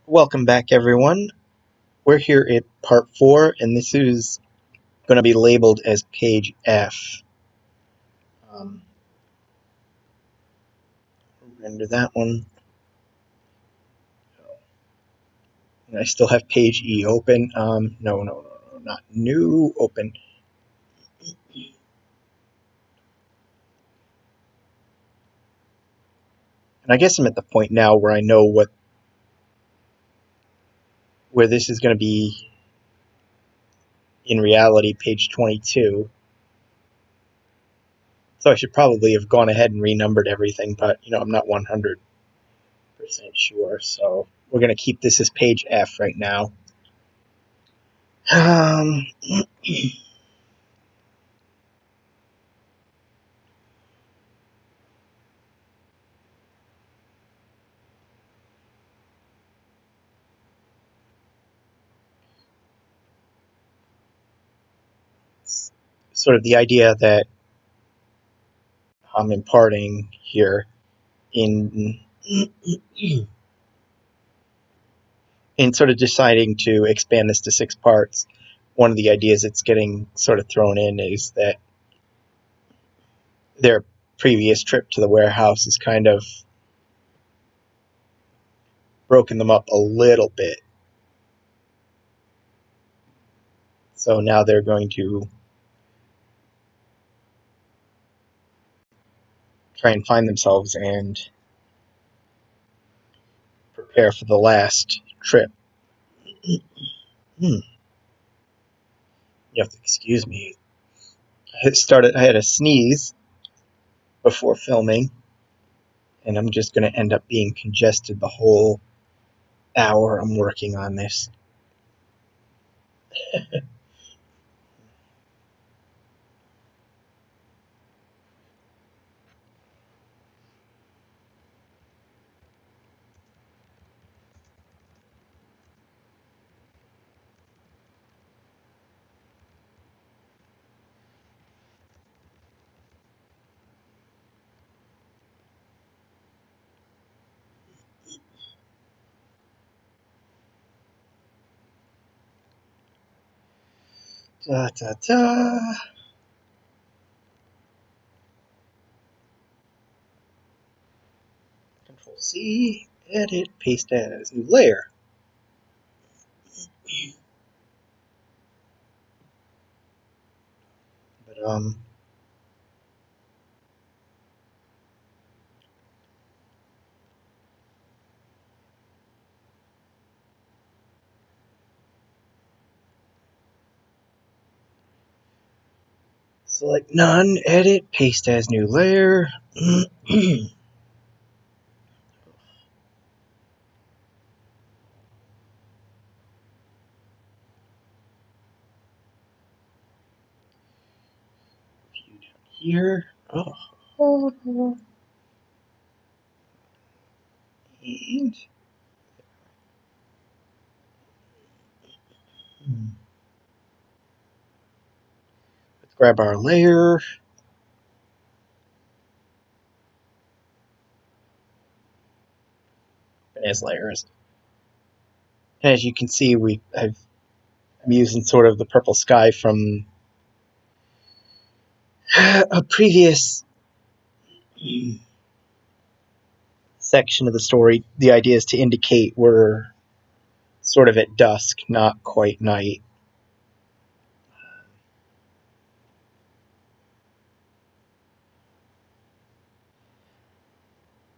Welcome back, everyone. We're here at part 4, and this is going to be labeled as page F. Render that one. And I still have page E open. No, not new, open. And I guess I'm at the point now where I know where this is going to be in reality, page 22. So I should probably have gone ahead and renumbered everything, but I'm not 100% sure. So we're going to keep this as page F right now. Sort of the idea that I'm imparting here in in sort of deciding to expand this to 6 parts. One of the ideas that's getting sort of thrown in is that their previous trip to the warehouse has kind of broken them up a little bit. So now they're going to try and find themselves and prepare for the last trip. You have to excuse me. I had a sneeze before filming, and I'm just going to end up being congested the whole hour I'm working on this. Da, da, da. Control C, edit, paste as new layer. But select none, edit, paste as new layer. View down here. And let's grab our layer. As layers. And as you can see, I'm using sort of the purple sky from a previous section of the story. The idea is to indicate we're sort of at dusk, not quite night.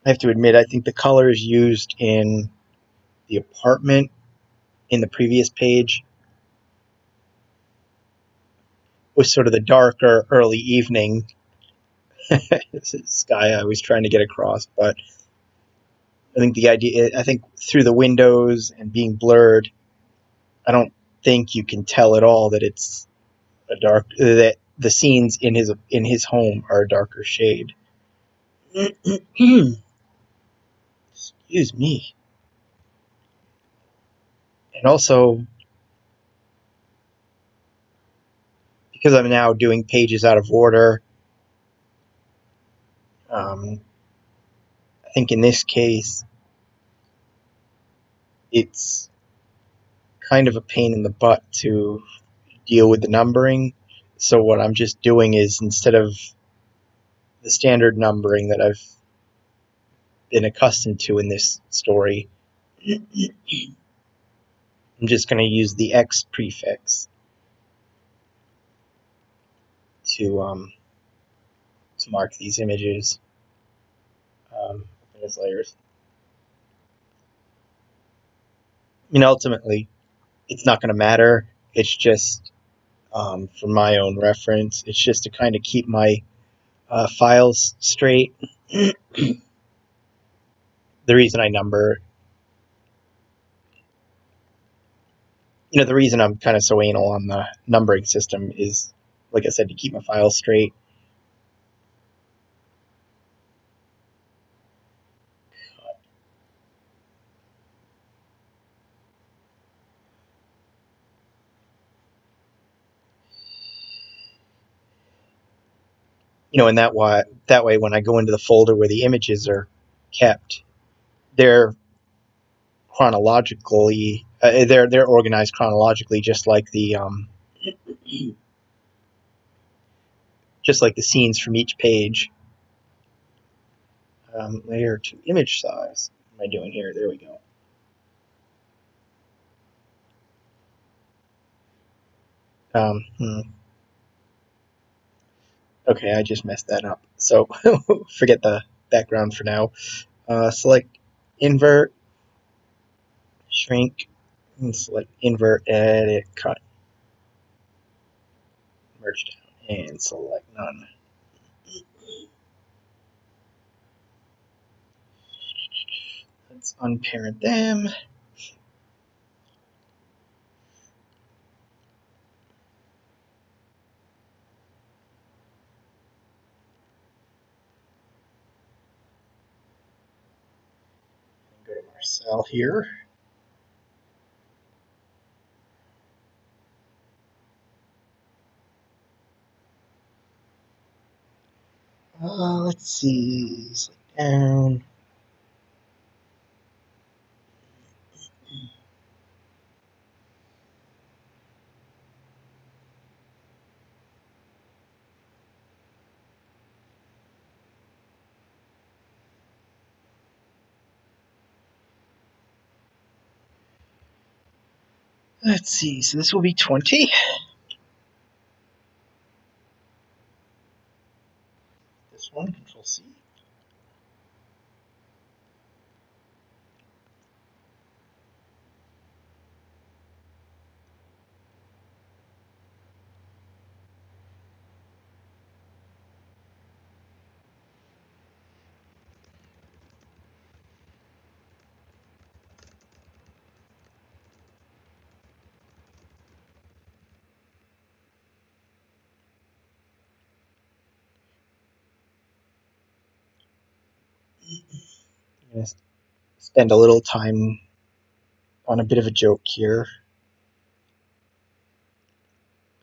I have to admit, I think the colors used in the apartment in the previous page was sort of the darker early evening sky I was trying to get across. But I think through the windows and being blurred, I don't think you can tell at all that it's that the scenes in his home are a darker shade. Excuse me. And also, because I'm now doing pages out of order, I think in this case it's kind of a pain in the butt to deal with the numbering. So what I'm just doing is, instead of the standard numbering that I've been accustomed to in this story, I'm just going to use the X prefix to to mark these images as layers. I mean, ultimately, it's not going to matter. It's just for my own reference. It's just to kind of keep my files straight. The reason I number, the reason I'm kind of so anal on the numbering system is, like I said, to keep my files straight. And that way, when I go into the folder where the images are kept, they're chronologically, they're organized chronologically, just like the scenes from each page. Layer to image size. What am I doing here? There we go. Hmm. Okay, I just messed that up. So forget the background for now. Select invert, shrink, and select invert, edit, cut, merge down, and select none. Let's unparent them. Go to Marcel here. Let's see. Select down. Let's see. So this will be 20. This one, Control C. I'm going to spend a little time on a bit of a joke here.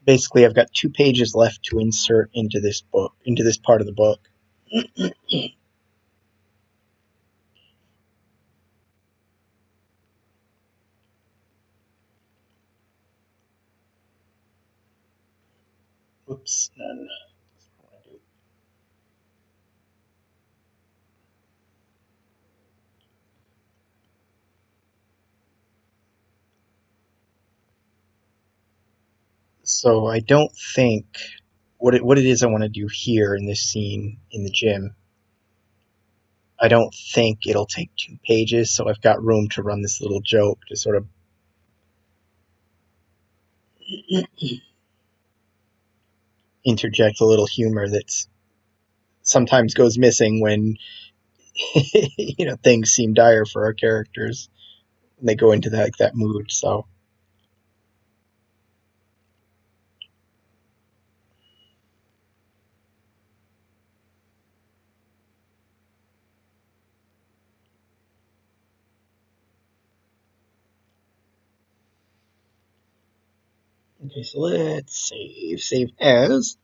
Basically, I've got 2 pages left to insert into this part of the book. Oops, none. So I don't think what it is I want to do here in this scene in the gym. I don't think it'll take 2 pages, so I've got room to run this little joke to sort of interject a little humor that sometimes goes missing when things seem dire for our characters when they go into that mood. So okay, so let's save as.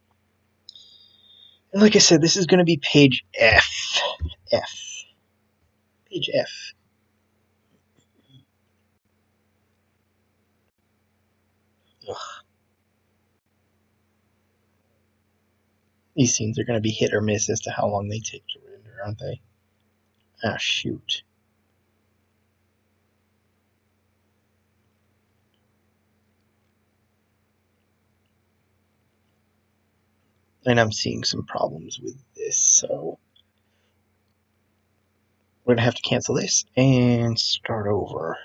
And like I said, this is going to be page F. Page F. Ugh. These scenes are going to be hit or miss as to how long they take to render, aren't they? Ah, shoot. And I'm seeing some problems with this, so we're going to have to cancel this and start over.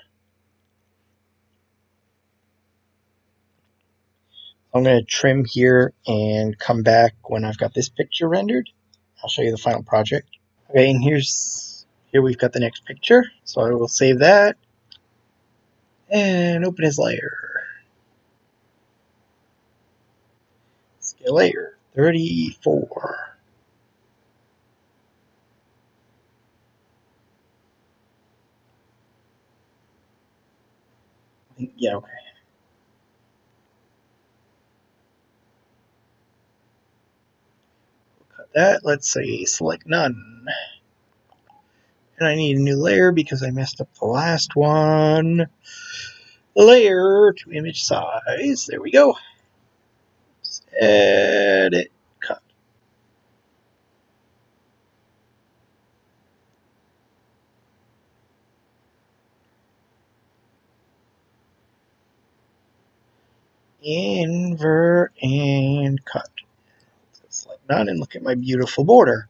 I'm going to trim here and come back when I've got this picture rendered. I'll show you the final project. Okay, and here we've got the next picture, so I will save that and open his layer. Scale layer 34. Yeah, okay. We'll cut that. Let's say select none. And I need a new layer because I messed up the last one. Layer to image size. There we go. Edit. Cut. Invert and cut. Select none and look at my beautiful border.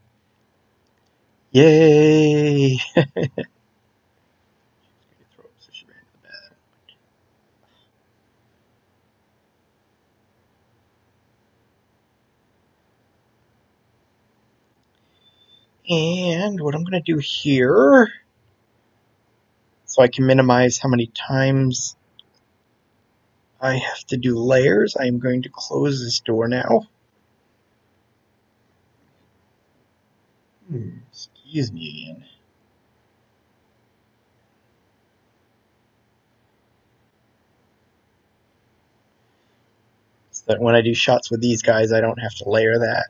Yay! And what I'm going to do here, so I can minimize how many times I have to do layers, I am going to close this door now. Excuse me again. So that when I do shots with these guys, I don't have to layer that.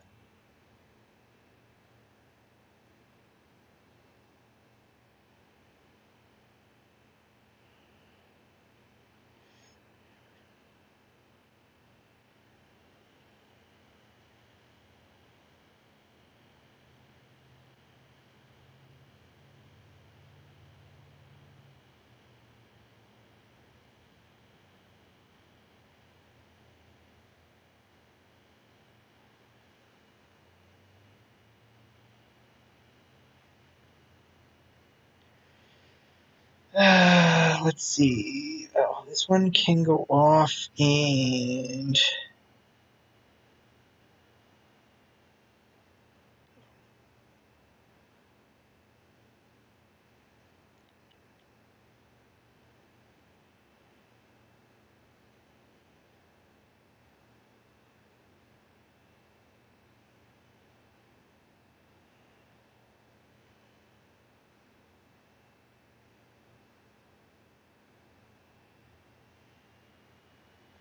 Let's see. Oh, this one can go off and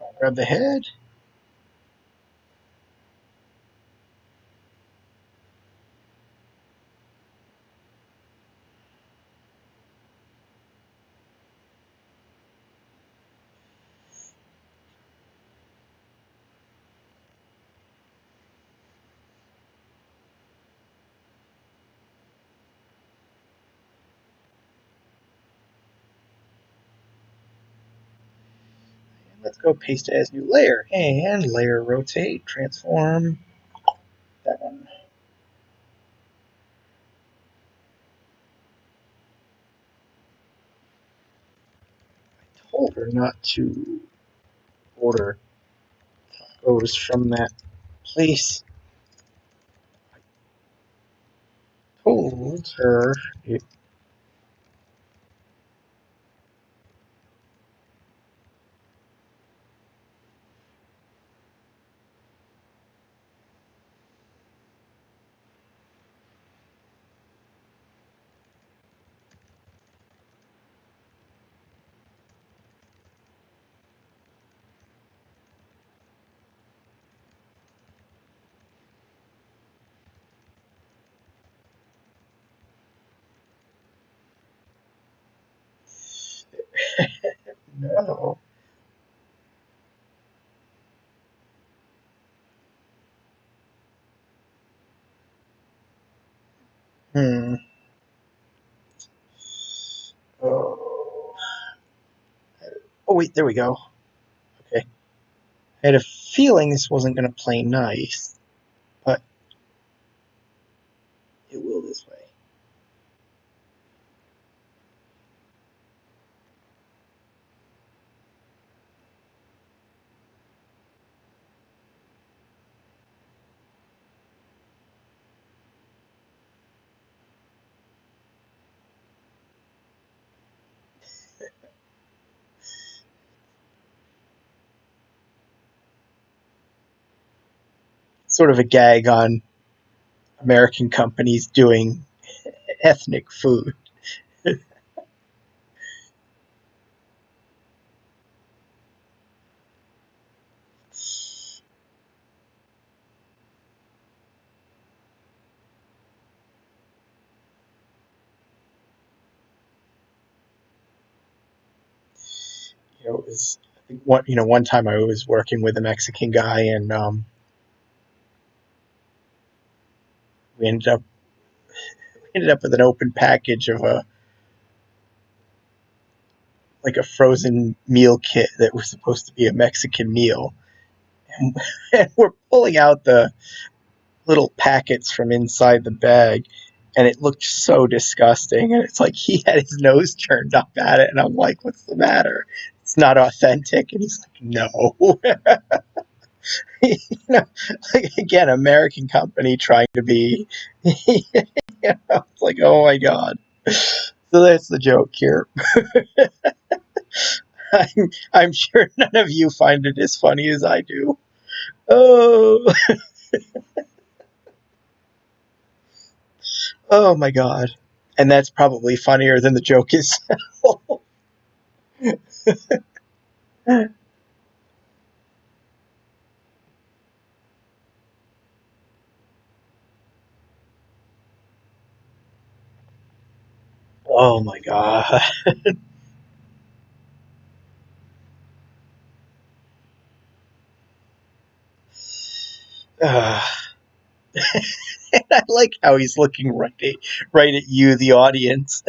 I'll grab the head. Let's go paste it as new layer and layer rotate, transform that one. I told her not to order tacos from that place. I told her it. No. Oh, wait, there we go. Okay. I had a feeling this wasn't going to play nice, but it will this way. Sort of a gag on American companies doing ethnic food. It was one time I was working with a Mexican guy, and we ended up with an open package of a frozen meal kit that was supposed to be a Mexican meal, and we're pulling out the little packets from inside the bag, and it looked so disgusting. And it's like he had his nose turned up at it, and I'm like, "What's the matter? It's not authentic." And he's like, "No." you know, like again, American company trying to be. It's like, oh my god. So that's the joke here. I'm sure none of you find it as funny as I do. Oh, oh my god. And that's probably funnier than the joke itself. Oh my god. Uh, I like how he's looking right at you, the audience.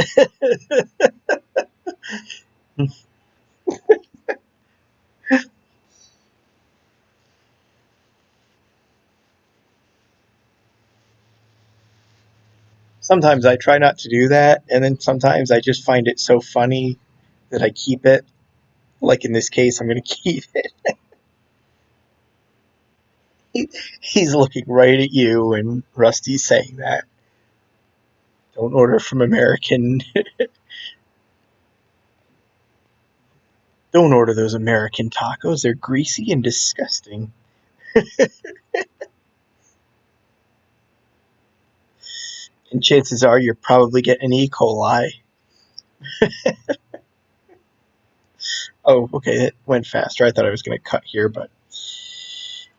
Sometimes I try not to do that, and then sometimes I just find it so funny that I keep it. Like in this case, I'm going to keep it. He's looking right at you, and Rusty's saying that. Don't order from American. Don't order those American tacos. They're greasy and disgusting. And chances are you're probably getting E. coli. Oh, okay, it went faster. I thought I was going to cut here, but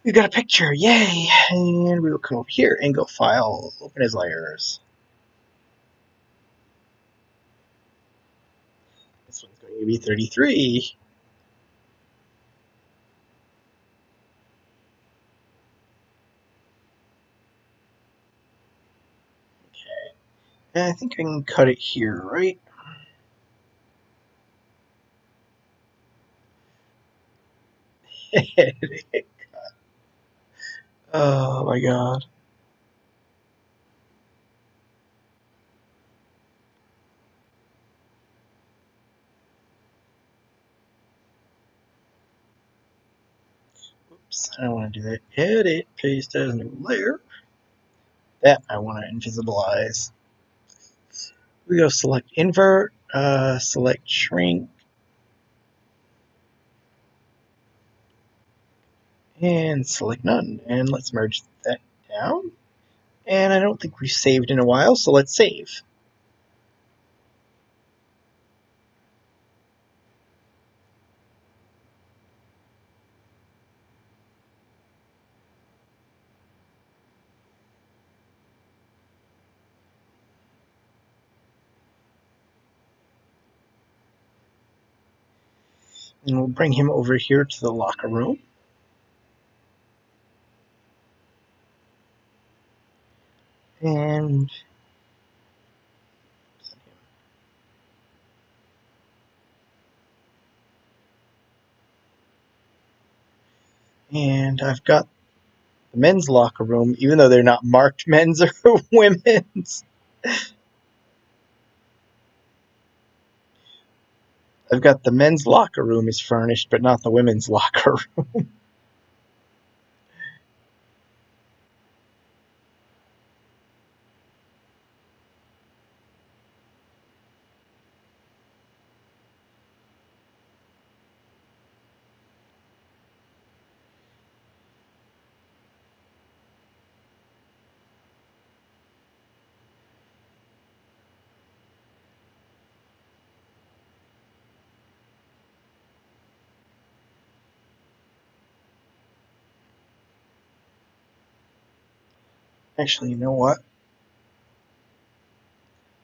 we've got a picture. Yay! And we will come over here and go file, open as layers. This one's going to be 33. Okay. And I think I can cut it here, right? Oh my god. Oops, I don't want to do that. Edit, paste as a new layer. That I want to invisibilize. We go select invert, select shrink, and select none. And let's merge that down. And I don't think we've saved in a while, so let's save. And we'll bring him over here to the locker room. And And I've got the men's locker room, even though they're not marked men's or women's. I've got the men's locker room is furnished, but not the women's locker room. Actually, you know what?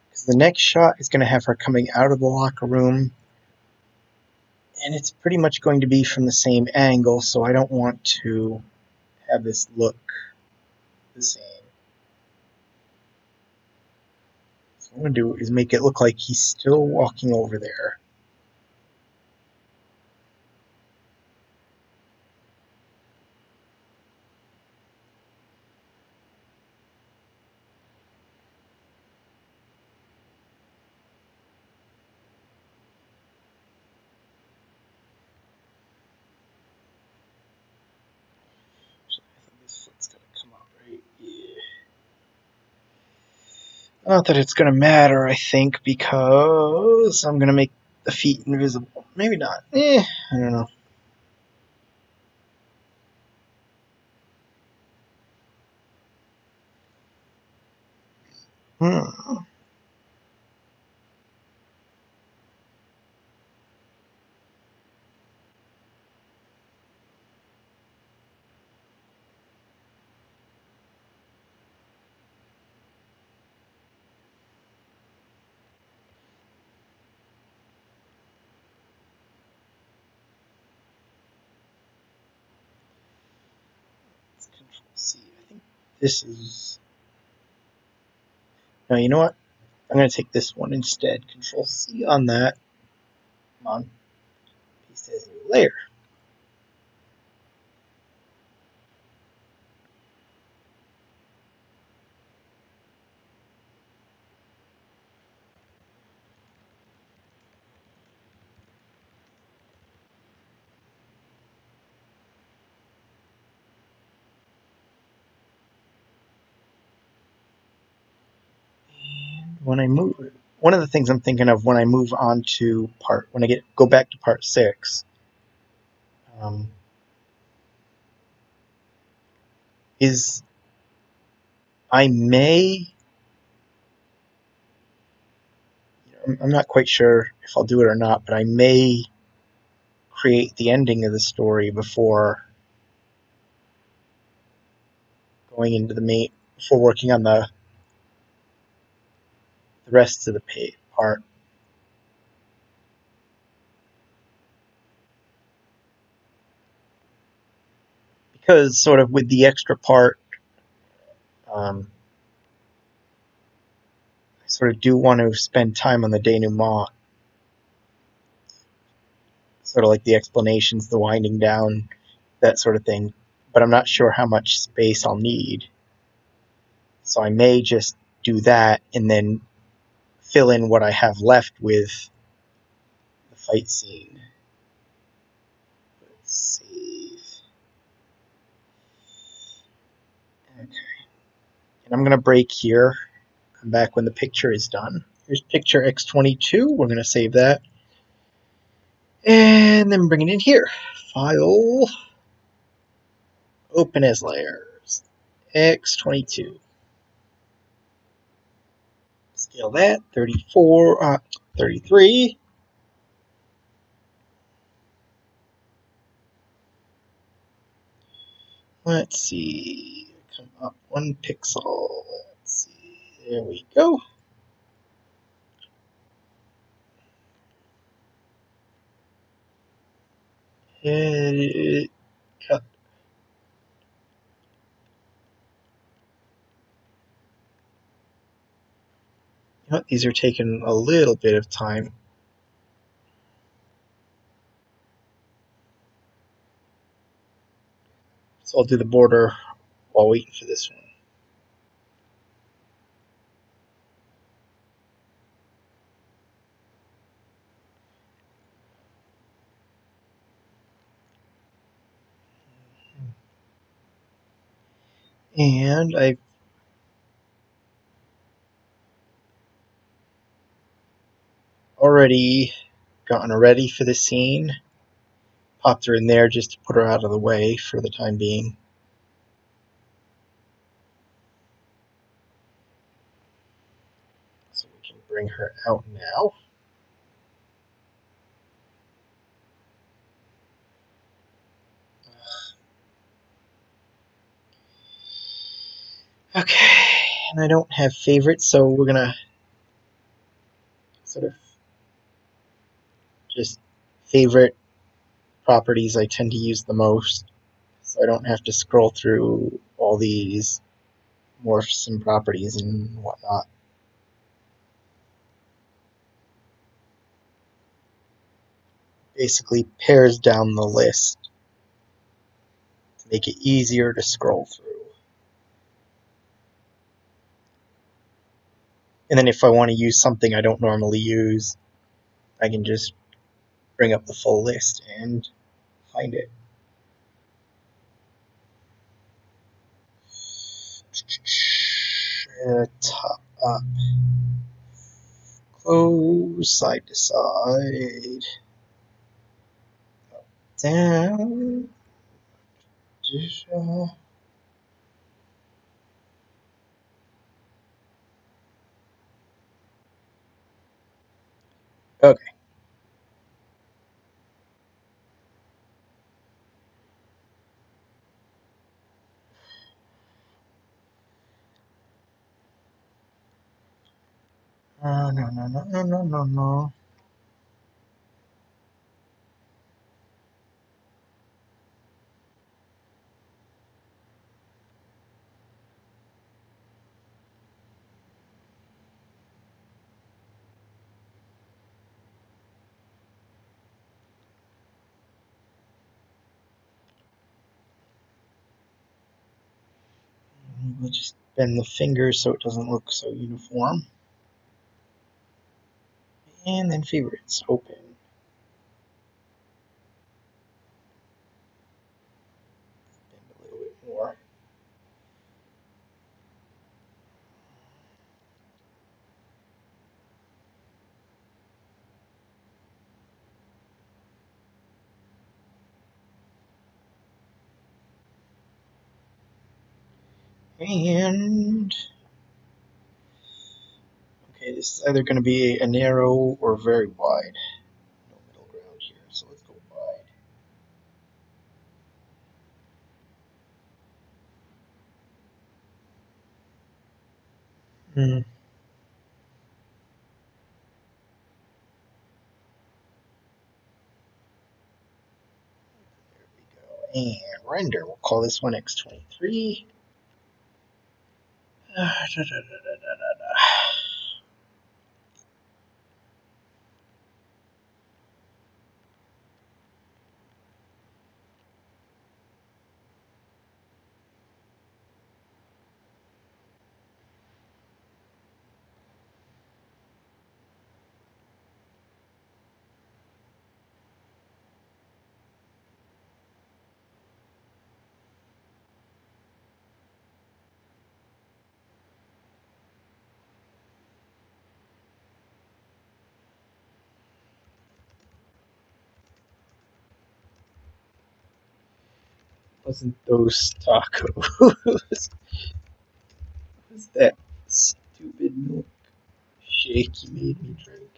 Because the next shot is going to have her coming out of the locker room, and it's pretty much going to be from the same angle, so I don't want to have this look the same. So what I'm going to do is make it look like he's still walking over there. So I think this foot's going to come up right here. Not that it's going to matter, I think, because I'm going to make the feet invisible. Maybe not. I don't know. Hmm. Let's Control C. I think this is. No, you know what? I'm going to take this one instead. Control C on that. Come on. Paste as a new layer. When I move, one of the things I'm thinking of when I move on to when I go back to part 6, um, is I may, I'm not quite sure if I'll do it or not, but I may create the ending of the story before going into the main, before working on the rest of the part. Because sort of with the extra part, um, I sort of do want to spend time on the denouement, sort of like the explanations, the winding down, that sort of thing. But I'm not sure how much space I'll need. So I may just do that and then fill in what I have left with the fight scene. Let's save. Okay. And I'm going to break here. Come back when the picture is done. Here's picture X22. We're going to save that. And then bring it in here. File. Open as layers. X22. Scale that. 33. Let's see. Come up 1 pixel. Let's see. There we go. Cut. You know what? These are taking a little bit of time. So I'll do the border while waiting for this one. And I've already gotten her ready for the scene. Popped her in there just to put her out of the way for the time being. So we can bring her out now. Okay, and I don't have favorites, so we're gonna sort of just favorite properties I tend to use the most, so I don't have to scroll through all these morphs and properties and whatnot. Basically pares down the list to make it easier to scroll through. And then if I want to use something I don't normally use, I can just bring up the full list and find it. Top up, close, side to side, down. Okay. No. We'll just bend the fingers so it doesn't look so uniform. And then favorites, open. Bend a little bit more. And okay, this is either going to be a narrow or very wide. No middle ground here, so let's go wide. There we go. And render. We'll call this one X23. Wasn't those tacos? Was that stupid milkshake you made me drink?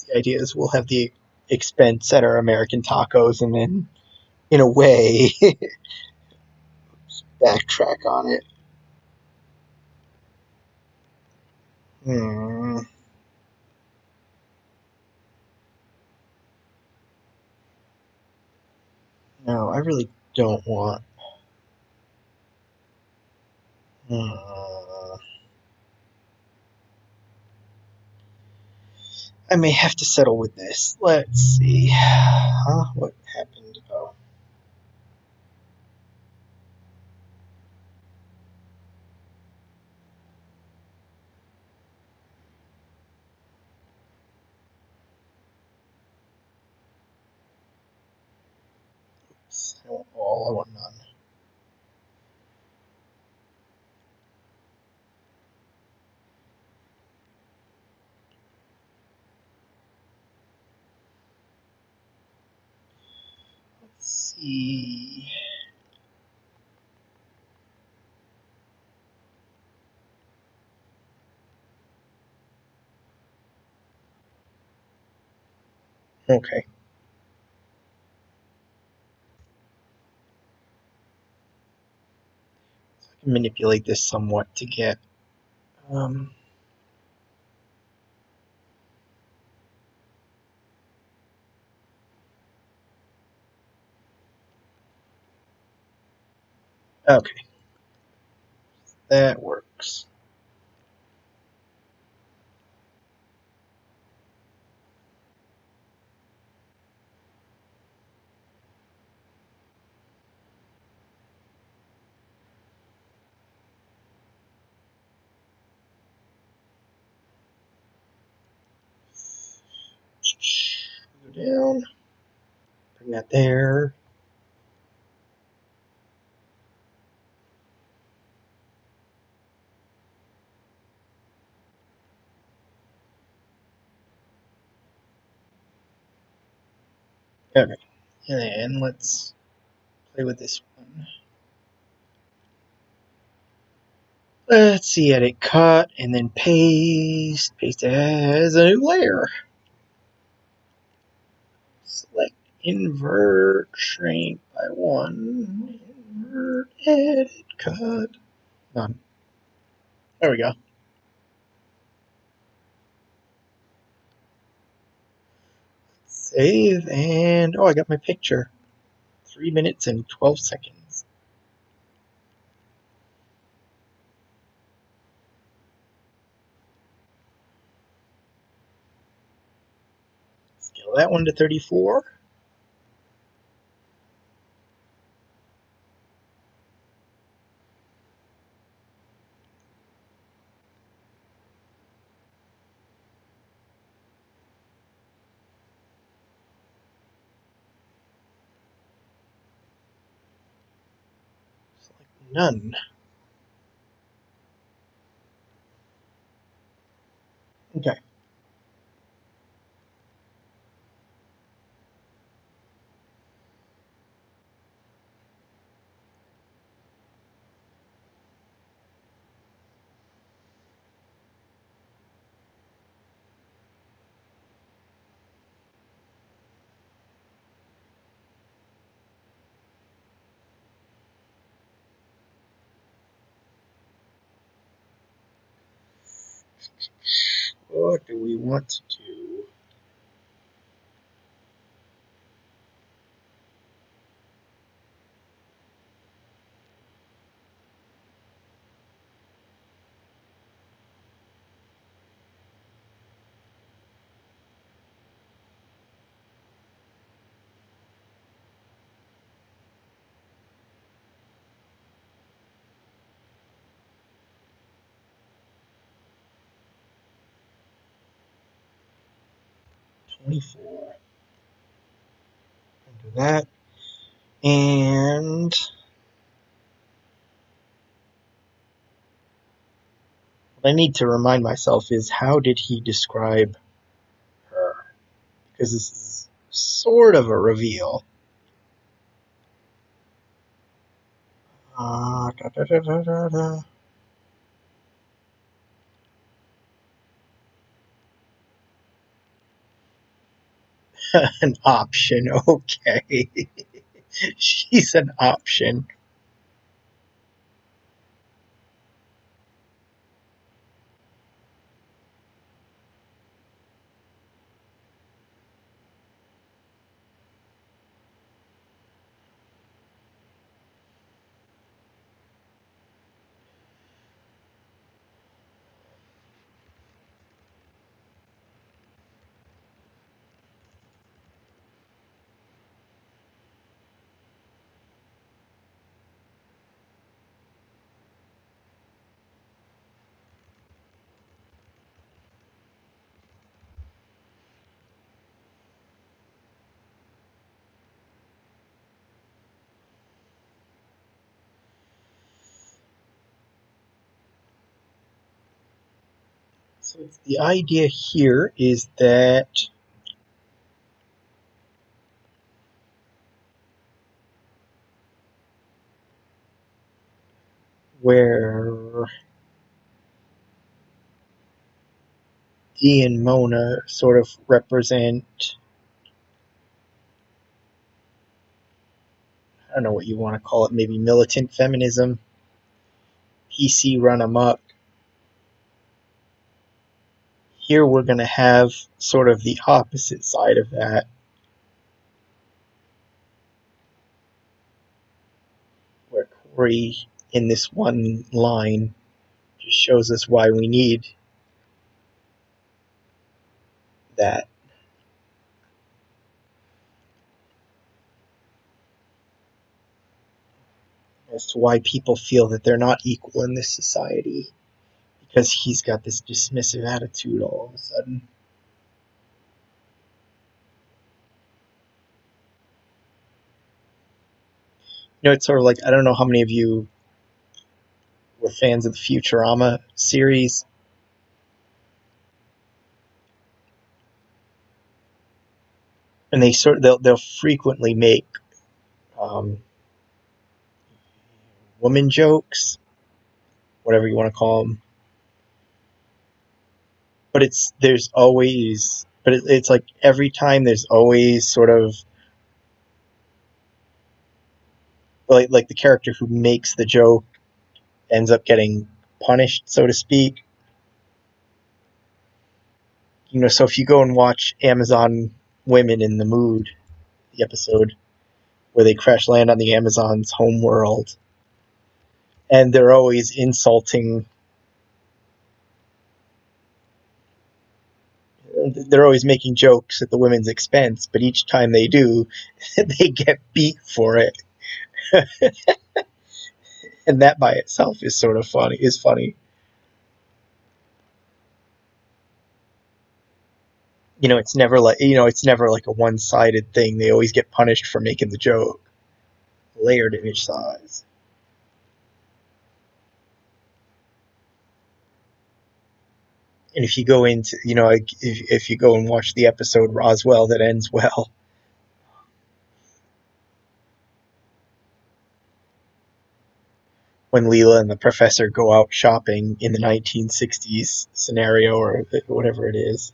The idea is we'll have the expense at our American tacos and then, in a way, backtrack on it. Hmm. No, I really don't want. Hmm. I may have to settle with this. Let's see. Huh? What happened? Oh. Oops. I want all. I want none. Let's see. Okay. So I can manipulate this somewhat to get. Um, okay. That works. Go down. Bring that there. Okay. And let's play with this one. Let's see, edit, cut, and then paste. Paste as a new layer. Select invert, shrink by 1. Invert, edit, cut. None. There we go. Save, and oh, I got my picture. 3 minutes and 12 seconds. Scale that one to 34. Select none. Okay. What do we want to do? $24. Do that. And what I need to remind myself is how did he describe her? Because this is sort of a reveal. Da, da, da, da, da, da. An option, okay. She's an option. So the idea here is that where Dee and Mona sort of represent, I don't know what you want to call it, maybe militant feminism, PC run amok. Here we're going to have sort of the opposite side of that, where Corey, in this one line, just shows us why we need that. As to why people feel that they're not equal in this society, because he's got this dismissive attitude all of a sudden. It's sort of like, I don't know how many of you were fans of the Futurama series. And they'll frequently make um, woman jokes, whatever you want to call them. But it's like every time there's always sort of like the character who makes the joke ends up getting punished, so to speak. So if you go and watch Amazon Women in the Mood, the episode where they crash land on the Amazon's home world, and they're always insulting, they're always making jokes at the women's expense, but each time they do, they get beat for it. And that by itself is sort of funny. It's never like a one-sided thing. They always get punished for making the joke, layered image size. And if you go into, if you go and watch the episode Roswell that ends well, when Leela and the professor go out shopping in the 1960s scenario or whatever it is.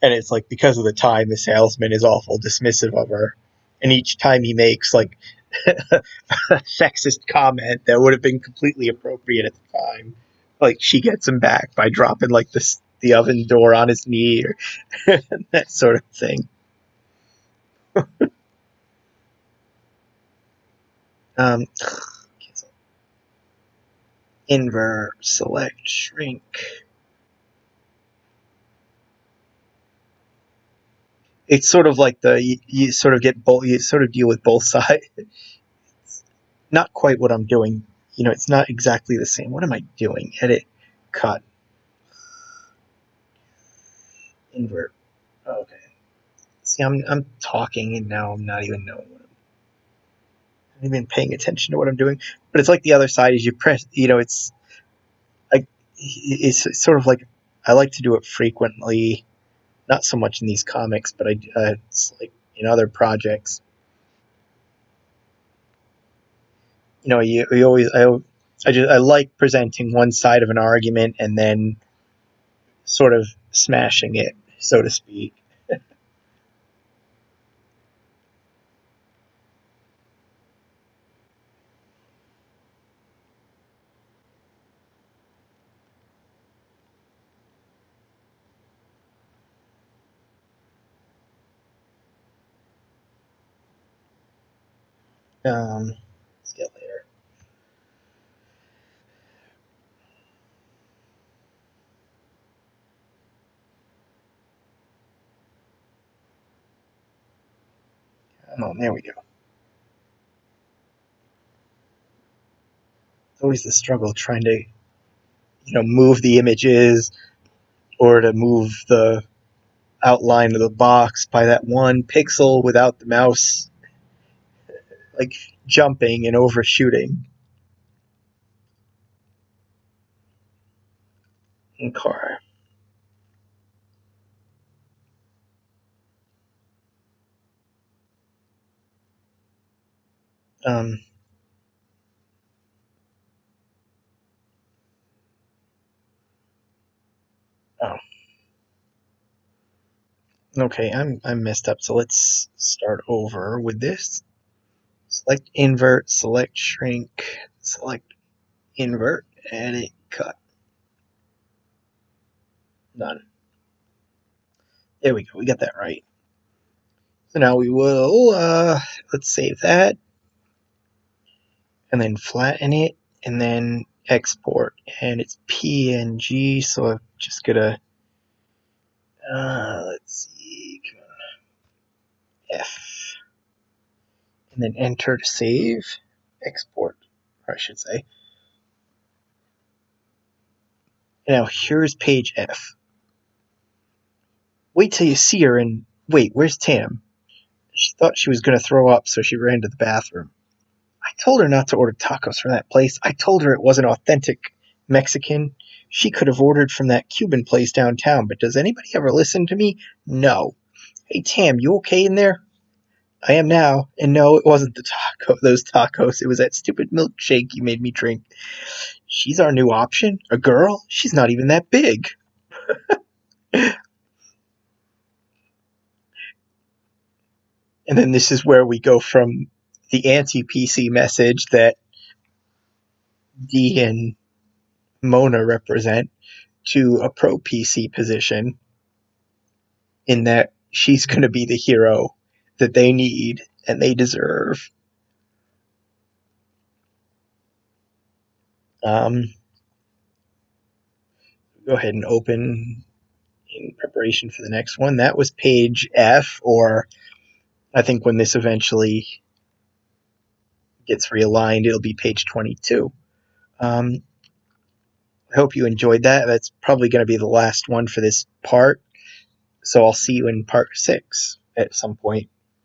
And it's like, because of the time, the salesman is awful dismissive of her. And each time he makes like a sexist comment that would have been completely appropriate at the time, like she gets him back by dropping like the oven door on his knee or that sort of thing. Um, invert, select, shrink. It's sort of like you sort of get both. You sort of deal with both sides. Not quite what I'm doing. It's not exactly the same. What am I doing? Edit, cut, invert. Oh, okay. See, I'm talking and now I'm not even knowing I'm not even paying attention to what I'm doing. But it's like the other side is you press. It's like it's sort of like I like to do it frequently. Not so much in these comics, but it's like in other projects. You always I like presenting one side of an argument and then sort of smashing it, so to speak. Let's get later. Come on, there we go. It's always the struggle trying to, move the images or to move the outline of the box by that one pixel without the mouse like jumping and overshooting. Okay. Um. Oh. Okay. I'm messed up. So let's start over with this. Select invert. Select shrink. Select invert. Edit. Cut. Done. There we go. We got that right. So now we will. Let's save that, and then flatten it, and then export. And it's PNG. So I'm just gonna. Let's see. F. And then enter to save, export, or I should say. And now here's page F. Wait till you see her and wait, where's Tam? She thought she was going to throw up, so she ran to the bathroom. I told her not to order tacos from that place. I told her it wasn't authentic Mexican. She could have ordered from that Cuban place downtown, but does anybody ever listen to me? No. Hey, Tam, you okay in there? I am now. And no, it wasn't those tacos. It was that stupid milkshake you made me drink. She's our new option? A girl? She's not even that big. And then this is where we go from the anti PC message that Dee and Mona represent to a pro PC position, in that she's going to be the hero that they need and they deserve. Um, go ahead and open in preparation for the next one. That was page F, or I think when this eventually gets realigned, it'll be page 22. I hope you enjoyed that. That's probably going to be the last one for this part. So I'll see you in part 6 at some point.